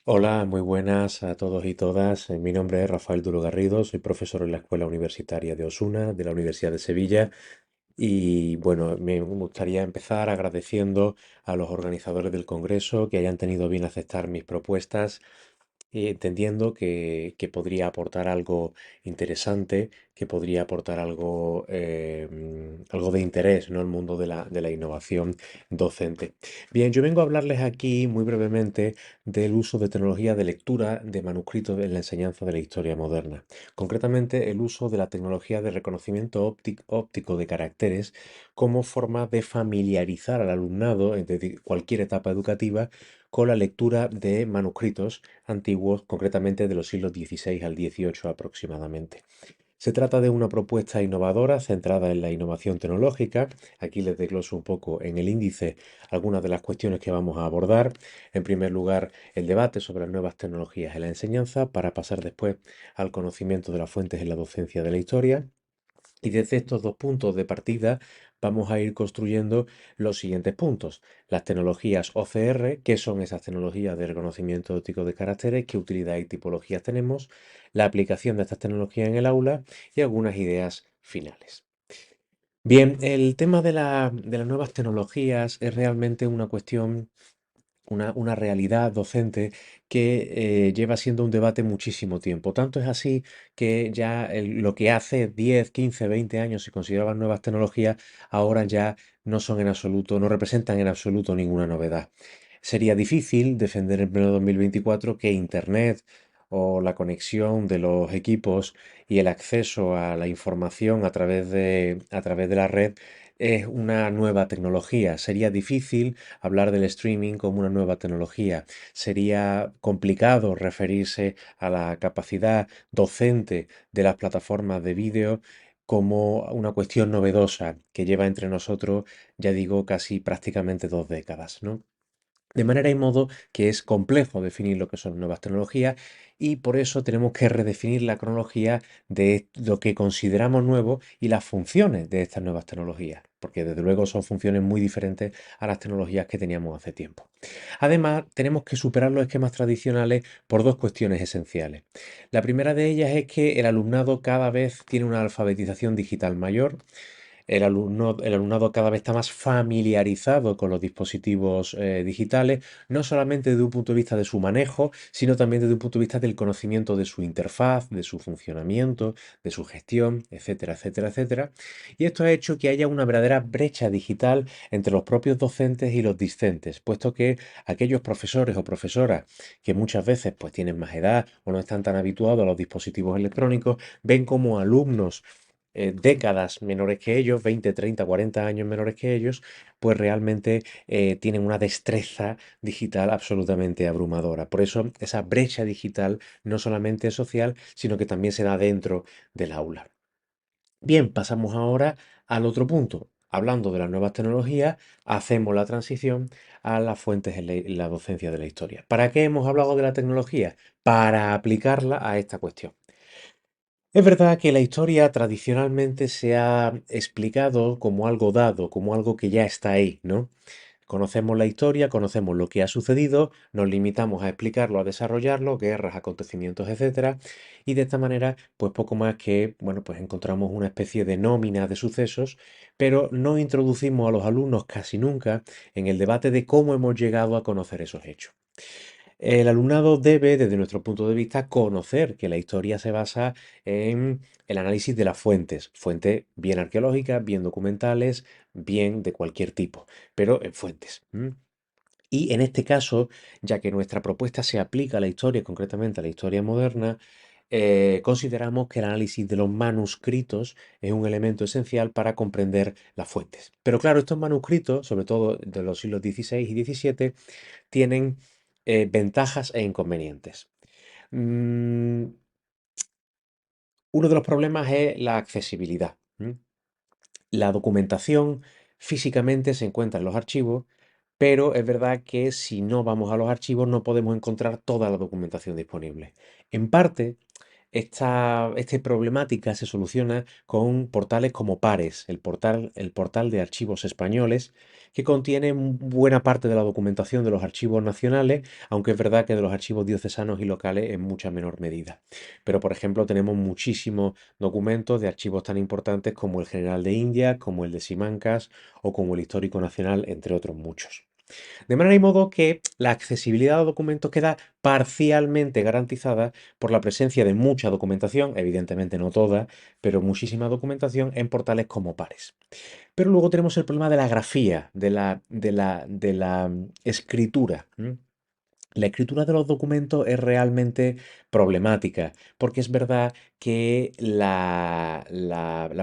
Hola, muy buenas a todos y todas. Mi nombre es Rafael Duro Garrido, soy profesor en la Escuela Universitaria de Osuna, de la Universidad de Sevilla. Y bueno, me gustaría empezar agradeciendo a los organizadores del Congreso que hayan tenido bien aceptar mis propuestas, entendiendo que podría aportar algo interesante, que podría aportar algo, algo de interés, ¿no? El mundo de la innovación docente. Bien, yo vengo a hablarles aquí muy brevemente del uso de tecnología de lectura de manuscritos en la enseñanza de la historia moderna. Concretamente, el uso de la tecnología de reconocimiento óptico de caracteres como forma de familiarizar al alumnado, desde cualquier etapa educativa, con la lectura de manuscritos antiguos, concretamente de los siglos XVI al XVIII aproximadamente. Se trata de una propuesta innovadora centrada en la innovación tecnológica. Aquí les desgloso un poco en el índice algunas de las cuestiones que vamos a abordar. En primer lugar, el debate sobre las nuevas tecnologías en la enseñanza, para pasar después al conocimiento de las fuentes en la docencia de la historia. Y desde estos dos puntos de partida vamos a ir construyendo los siguientes puntos. Las tecnologías OCR, qué son esas tecnologías de reconocimiento óptico de caracteres, qué utilidad y tipologías tenemos, la aplicación de estas tecnologías en el aula y algunas ideas finales. Bien, el tema de las nuevas tecnologías es realmente una cuestión, una realidad docente que lleva siendo un debate muchísimo tiempo. Tanto es así que ya lo que hace 10, 15, 20 años se consideraban nuevas tecnologías, ahora ya no son en absoluto, no representan en absoluto ninguna novedad. Sería difícil defender en pleno 2024 que Internet o la conexión de los equipos y el acceso a la información a través de la red es una nueva tecnología. Sería difícil hablar del streaming como una nueva tecnología. Sería complicado referirse a la capacidad docente de las plataformas de vídeo como una cuestión novedosa que lleva entre nosotros, ya digo, casi prácticamente 2 décadas, ¿no? De manera y modo que es complejo definir lo que son nuevas tecnologías y por eso tenemos que redefinir la cronología de lo que consideramos nuevo y las funciones de estas nuevas tecnologías, porque desde luego son funciones muy diferentes a las tecnologías que teníamos hace tiempo. Además, tenemos que superar los esquemas tradicionales por dos cuestiones esenciales. La primera de ellas es que el alumnado cada vez tiene una alfabetización digital mayor. El alumnado cada vez está más familiarizado con los dispositivos digitales, no solamente desde un punto de vista de su manejo, sino también desde un punto de vista del conocimiento de su interfaz, de su funcionamiento, de su gestión, etcétera, etcétera, etcétera. Y esto ha hecho que haya una verdadera brecha digital entre los propios docentes y los discentes, puesto que aquellos profesores o profesoras que muchas veces pues tienen más edad o no están tan habituados a los dispositivos electrónicos, ven como alumnos décadas menores que ellos, 20, 30, 40 años menores que ellos, pues realmente tienen una destreza digital absolutamente abrumadora. Por eso esa brecha digital no solamente es social, sino que también se da dentro del aula. Bien, pasamos ahora al otro punto. Hablando de las nuevas tecnologías, hacemos la transición a las fuentes en la docencia de la historia. ¿Para qué hemos hablado de la tecnología? Para aplicarla a esta cuestión. Es verdad que la historia tradicionalmente se ha explicado como algo dado, como algo que ya está ahí, ¿no? Conocemos la historia, conocemos lo que ha sucedido, nos limitamos a explicarlo, a desarrollarlo, guerras, acontecimientos, etcétera, y de esta manera, pues poco más que, bueno, pues encontramos una especie de nómina de sucesos, pero no introducimos a los alumnos casi nunca en el debate de cómo hemos llegado a conocer esos hechos. El alumnado debe, desde nuestro punto de vista, conocer que la historia se basa en el análisis de las fuentes, fuentes bien arqueológicas, bien documentales, bien de cualquier tipo, pero en fuentes. Y en este caso, ya que nuestra propuesta se aplica a la historia, concretamente a la historia moderna, consideramos que el análisis de los manuscritos es un elemento esencial para comprender las fuentes. Pero claro, estos manuscritos, sobre todo de los siglos XVI y XVII, tienen ventajas e inconvenientes. Mm, Uno de los problemas es la accesibilidad. La documentación físicamente se encuentra en los archivos, pero es verdad que si no vamos a los archivos no podemos encontrar toda la documentación disponible. En parte, esta problemática se soluciona con portales como Pares, el portal de archivos españoles, que contiene buena parte de la documentación de los archivos nacionales, aunque es verdad que de los archivos diocesanos y locales en mucha menor medida. Pero, por ejemplo, tenemos muchísimos documentos de archivos tan importantes como el General de Indias, como el de Simancas o como el Histórico Nacional, entre otros muchos. De manera y modo que la accesibilidad a documentos queda parcialmente garantizada por la presencia de mucha documentación, evidentemente no toda, pero muchísima documentación en portales como Pares. Pero luego tenemos el problema de la grafía, de la escritura. La escritura de los documentos es realmente problemática, porque es verdad que la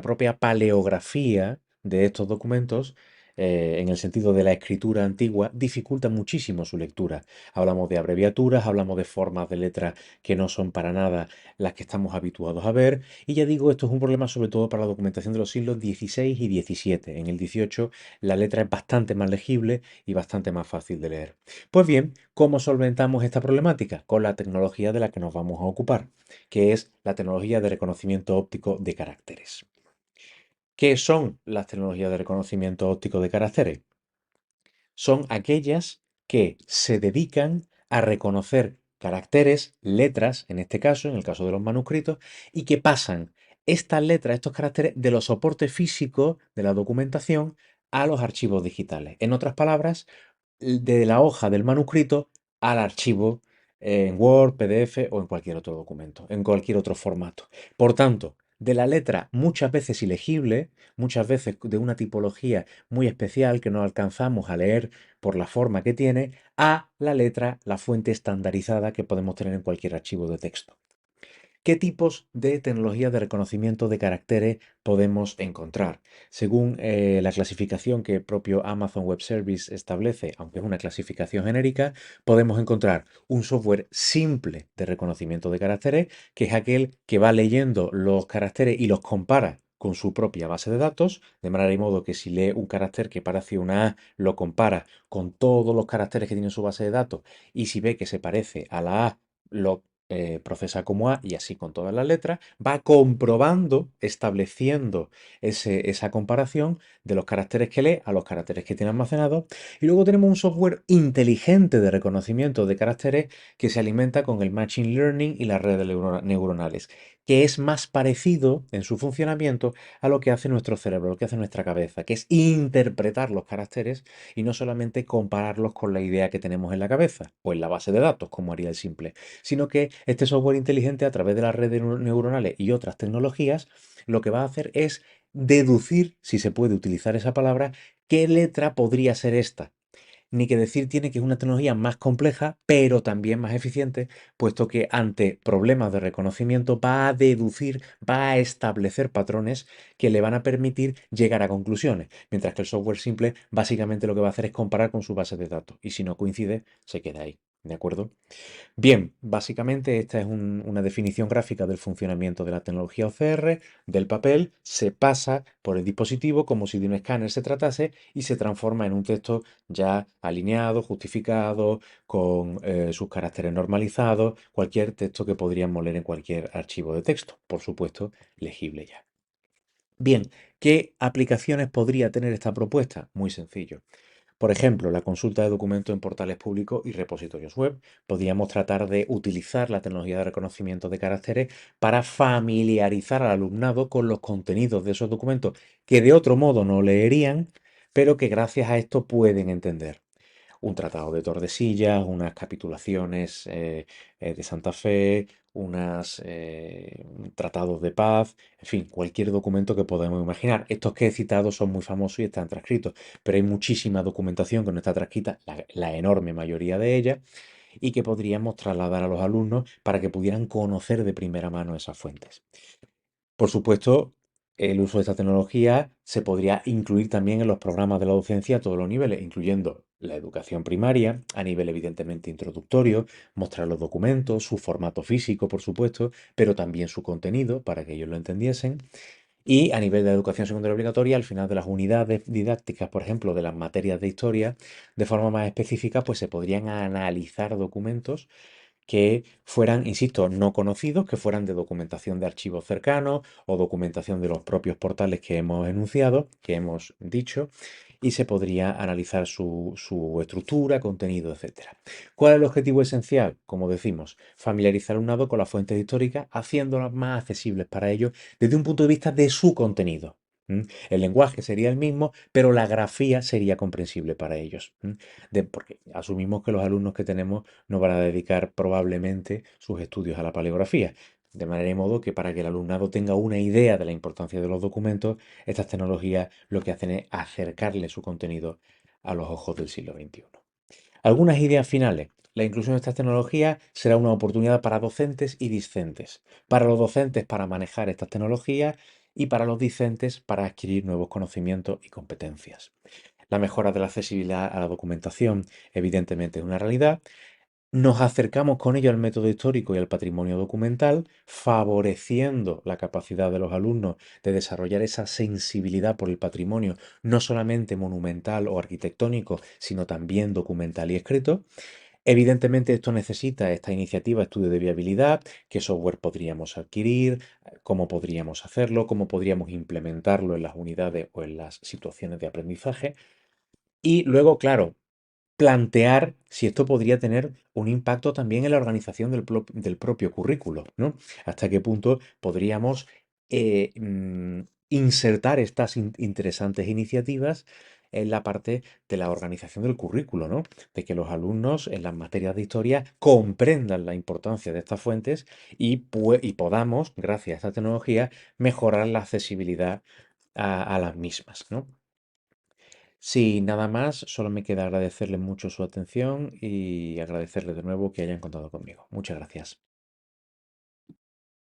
propia paleografía de estos documentos, en el sentido de la escritura antigua, dificulta muchísimo su lectura. Hablamos de abreviaturas, hablamos de formas de letra que no son para nada las que estamos habituados a ver, y ya digo, esto es un problema sobre todo para la documentación de los siglos XVI y XVII. En el XVIII la letra es bastante más legible y bastante más fácil de leer. Pues bien, ¿cómo solventamos esta problemática? Con la tecnología de la que nos vamos a ocupar, que es la tecnología de reconocimiento óptico de caracteres. ¿Qué son las tecnologías de reconocimiento óptico de caracteres? Son aquellas que se dedican a reconocer caracteres, letras, en este caso, en el caso de los manuscritos, y que pasan estas letras, estos caracteres, de los soportes físicos de la documentación a los archivos digitales. En otras palabras, de la hoja del manuscrito al archivo en Word, PDF o en cualquier otro documento, en cualquier otro formato. Por tanto, de la letra muchas veces ilegible, muchas veces de una tipología muy especial que no alcanzamos a leer por la forma que tiene, a la letra, la fuente estandarizada que podemos tener en cualquier archivo de texto. ¿Qué tipos de tecnología de reconocimiento de caracteres podemos encontrar? Según la clasificación que el propio Amazon Web Service establece, aunque es una clasificación genérica, podemos encontrar un software simple de reconocimiento de caracteres, que es aquel que va leyendo los caracteres y los compara con su propia base de datos, de manera y modo que si lee un carácter que parece una A, lo compara con todos los caracteres que tiene en su base de datos, y si ve que se parece a la A, lo procesa como A y así con todas las letras, va comprobando, estableciendo esa comparación de los caracteres que lee a los caracteres que tiene almacenados. Y luego tenemos un software inteligente de reconocimiento de caracteres que se alimenta con el Machine Learning y las redes neuronales, que es más parecido en su funcionamiento a lo que hace nuestro cerebro, lo que hace nuestra cabeza, que es interpretar los caracteres y no solamente compararlos con la idea que tenemos en la cabeza o en la base de datos, como haría el simple, sino que este software inteligente, a través de las redes neuronales y otras tecnologías, lo que va a hacer es deducir, si se puede utilizar esa palabra, qué letra podría ser esta. Ni que decir tiene que es una tecnología más compleja, pero también más eficiente, puesto que ante problemas de reconocimiento va a deducir, va a establecer patrones que le van a permitir llegar a conclusiones, mientras que el software simple básicamente lo que va a hacer es comparar con su base de datos y si no coincide, se queda ahí. ¿De acuerdo? Bien, básicamente esta es una definición gráfica del funcionamiento de la tecnología OCR, del papel, se pasa por el dispositivo como si de un escáner se tratase y se transforma en un texto ya alineado, justificado, con sus caracteres normalizados, cualquier texto que podríamos leer en cualquier archivo de texto, por supuesto, legible ya. Bien, ¿qué aplicaciones podría tener esta propuesta? Muy sencillo. Por ejemplo, la consulta de documentos en portales públicos y repositorios web. Podríamos tratar de utilizar la tecnología de reconocimiento de caracteres para familiarizar al alumnado con los contenidos de esos documentos que de otro modo no leerían, pero que gracias a esto pueden entender un tratado de Tordesillas, unas capitulaciones de Santa Fe, unos tratados de paz, en fin, cualquier documento que podamos imaginar. Estos que he citado son muy famosos y están transcritos, pero hay muchísima documentación que no está transcrita, la enorme mayoría de ella, y que podríamos trasladar a los alumnos para que pudieran conocer de primera mano esas fuentes. Por supuesto, el uso de esta tecnología se podría incluir también en los programas de la docencia a todos los niveles, incluyendo la educación primaria, a nivel evidentemente introductorio, mostrar los documentos, su formato físico, por supuesto, pero también su contenido para que ellos lo entendiesen. Y a nivel de educación secundaria obligatoria, al final de las unidades didácticas, por ejemplo, de las materias de historia, de forma más específica, pues se podrían analizar documentos que fueran, insisto, no conocidos, que fueran de documentación de archivos cercanos o documentación de los propios portales que hemos enunciado, que hemos dicho, y se podría analizar su estructura, contenido, etcétera. ¿Cuál es el objetivo esencial? Como decimos, familiarizar al alumnado con las fuentes históricas, haciéndolas más accesibles para ellos desde un punto de vista de su contenido. ¿M? El lenguaje sería el mismo, pero la grafía sería comprensible para ellos. ¿M? Porque asumimos que los alumnos que tenemos no van a dedicar probablemente sus estudios a la paleografía. De manera y modo que para que el alumnado tenga una idea de la importancia de los documentos, estas tecnologías lo que hacen es acercarle su contenido a los ojos del siglo XXI. Algunas ideas finales. La inclusión de estas tecnologías será una oportunidad para docentes y discentes. Para los docentes para manejar estas tecnologías y para los discentes para adquirir nuevos conocimientos y competencias. La mejora de la accesibilidad a la documentación evidentemente es una realidad. Nos acercamos con ello al método histórico y al patrimonio documental, favoreciendo la capacidad de los alumnos de desarrollar esa sensibilidad por el patrimonio, no solamente monumental o arquitectónico, sino también documental y escrito. Evidentemente esto necesita esta iniciativa, estudio de viabilidad, qué software podríamos adquirir, cómo podríamos hacerlo, cómo podríamos implementarlo en las unidades o en las situaciones de aprendizaje. Y luego, claro, plantear si esto podría tener un impacto también en la organización del propio currículo, ¿no? Hasta qué punto podríamos insertar estas interesantes iniciativas en la parte de la organización del currículo, ¿no? De que los alumnos en las materias de historia comprendan la importancia de estas fuentes y podamos, gracias a esta tecnología, mejorar la accesibilidad a las mismas, ¿no? Sí, nada más, solo me queda agradecerles mucho su atención y agradecerles de nuevo que hayan contado conmigo. Muchas gracias.